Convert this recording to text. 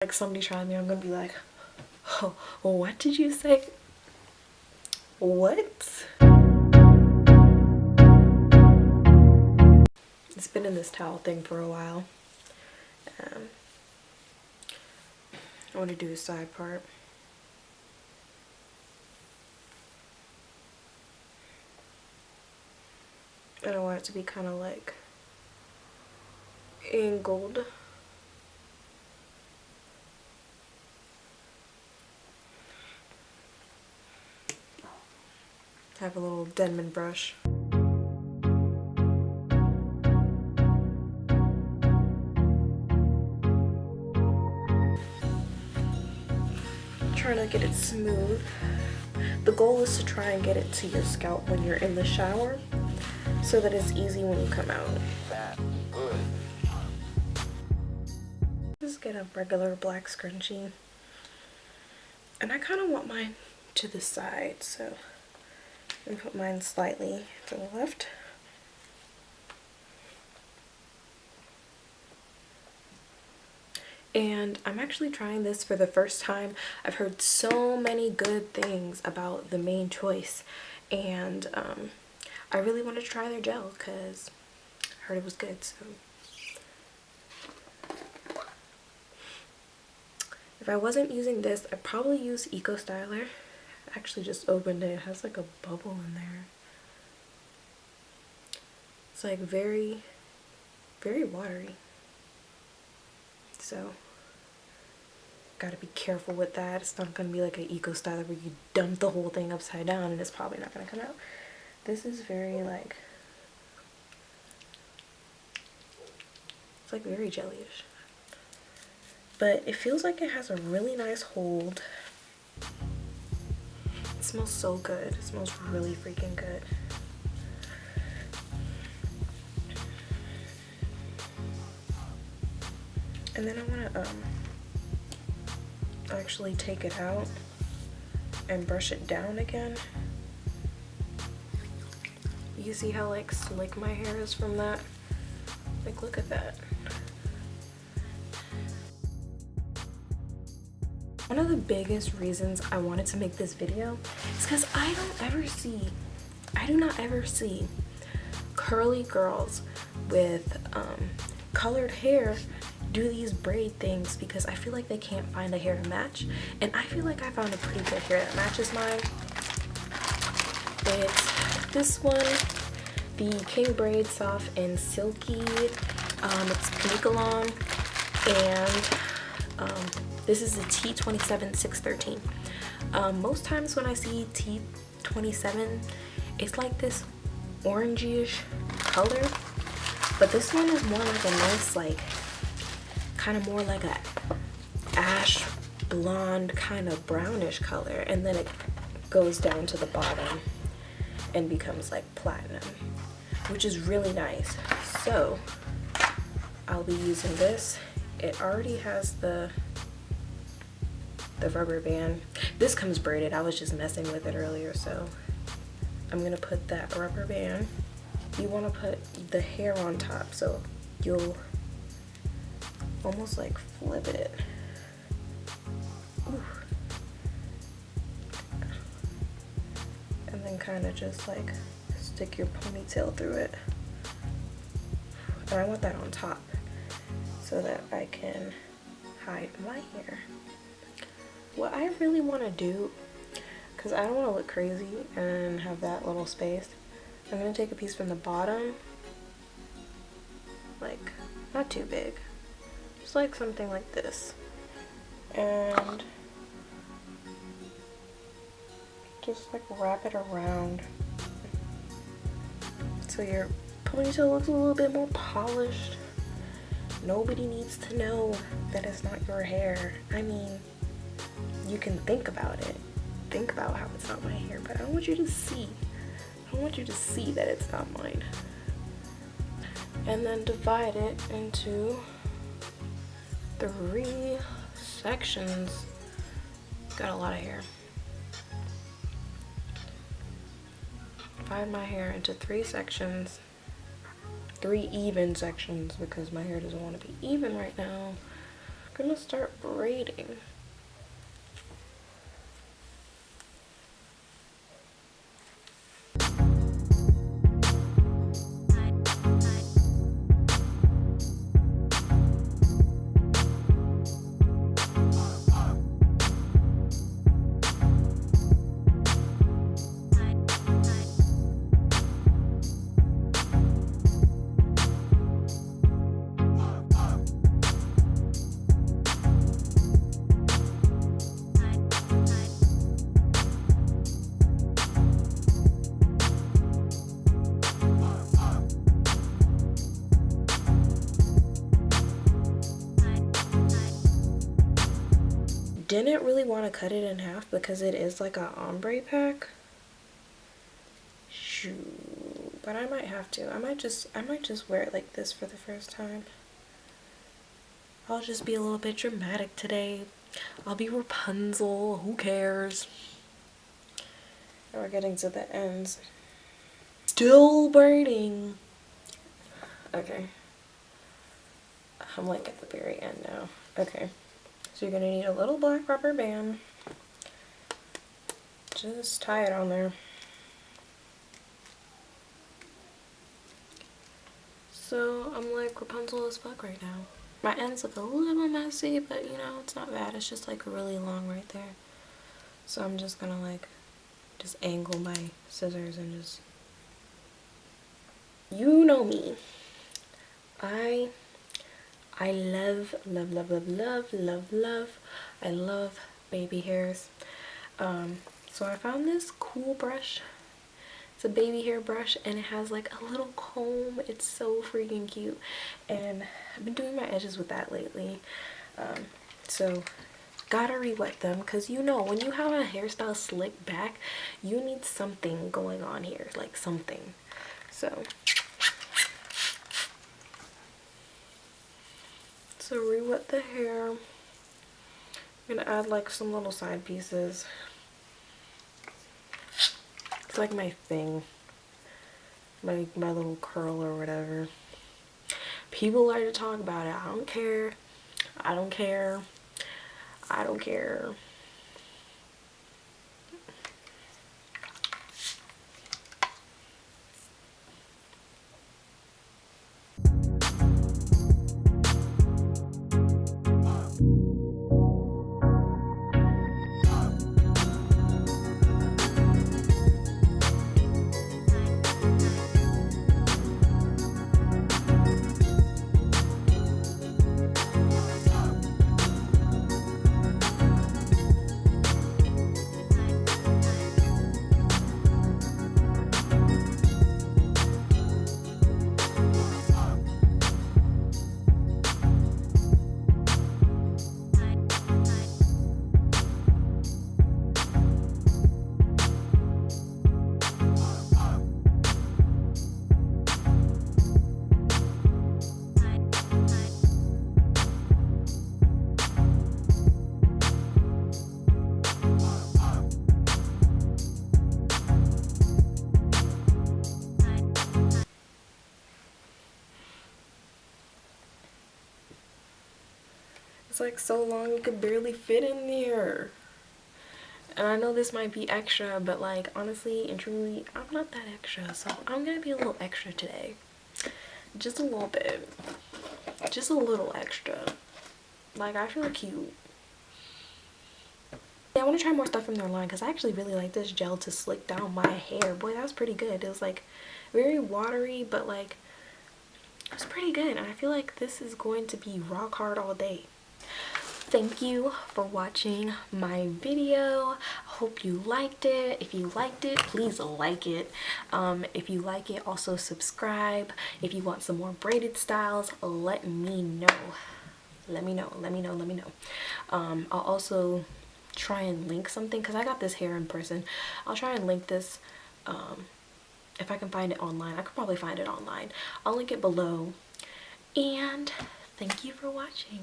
Like somebody trying me, I'm gonna be like, oh, what did you say? What? It's been in this towel thing for a while. I want to do a side part. And I want it to be kind of like angled. I have a little Denman brush. Trying to get it smooth. The goal is to try and get it to your scalp when you're in the shower so that it's easy when you come out. Just get a regular black scrunchie. And I kind of want mine to the side, so I'm gonna put mine slightly to the left. And I'm actually trying this for the first time. I've heard so many good things about the Main Choice, and I really wanted to try their gel because I heard it was good. So if I wasn't using this, I'd probably use Eco Styler. I actually just opened it. It has like a bubble in there. It's like very, very watery. So gotta be careful with that. It's not gonna be like an Eco Styler where you dump the whole thing upside down and it's probably not gonna come out. This is very like, it's like very jellyish. But it feels like it has a really nice hold. It smells so good. It smells really freaking good. And then I want to actually take it out and brush it down again. You see how like slick my hair is from that? Like, look at that. One of the biggest reasons I wanted to make this video is because I do not ever see curly girls with colored hair do these braid things, because I feel like they can't find a hair to match, and I feel like I found a pretty good hair that matches mine. It's this one, the King Braid Soft and Silky. It's Panicolon, and this is the T27613. Most times when I see T27, it's like this orangey-ish color, but this one is more like a nice, like, kind of more like a ash blonde kind of brownish color, and then it goes down to the bottom and becomes like platinum, which is really nice. So I'll be using this. It already has the rubber band. This comes braided. I was just messing with it earlier, so I'm gonna put that rubber band. You want to put the hair on top, so you'll almost like flip it. Ooh. And then kind of just like stick your ponytail through it. And I want that on top so that I can hide my hair. What I really want to do, because I don't want to look crazy and have that little space, I'm going to take a piece from the bottom, like not too big, just like something like this, and just like wrap it around so your ponytail looks a little bit more polished. Nobody needs to know that it's not your hair. I mean, you can think about it. Think about how it's not my hair, but I don't want you to see. I don't want you to see that it's not mine. And then divide it into 3 sections. Got a lot of hair. Divide my hair into 3 sections. 3 even sections, because my hair doesn't want to be even right now. gonna start braiding. Didn't really want to cut it in half because it is like a ombre pack. Shoot, but I might have to. I might just wear it like this for the first time. I'll just be a little bit dramatic today. I'll be Rapunzel. Who cares? And we're getting to the ends. Still braiding. Okay. I'm like at the very end now. Okay. So you're gonna need a little black rubber band. Just tie it on there. So I'm like Rapunzel as fuck right now. My ends look a little messy, but you know, it's not bad. It's just like really long right there. So I'm just gonna like just angle my scissors and just, you know me. I love I love baby hairs. So I found this cool brush. It's a baby hair brush and it has like a little comb. It's so freaking cute, and I've been doing my edges with that lately. So gotta re-wet them, because you know when you have a hairstyle slick back, you need something going on here, like something. So re-wet the hair. I'm gonna add like some little side pieces. It's like my thing, my little curl or whatever. People like to talk about it. I don't care. I don't care. I don't care. It's like so long you could barely fit in there. And I know this might be extra, but like honestly and truly, I'm not that extra. So I'm gonna be a little extra today. Just a little bit. Just a little extra. Like I feel cute. Yeah, I want to try more stuff from their line because I actually really like this gel to slick down my hair. Boy, that was pretty good. It was like very watery, but like it was pretty good. And I feel like this is going to be rock hard all day. Thank you for watching my video. I hope you liked it. If you liked it, please like it. If you like it, also subscribe. If you want some more braided styles, let me know. Let me know. I'll also try and link something because I got this hair in person. I'll try and link this if I can find it online. I could probably find it online. I'll link it below. And thank you for watching.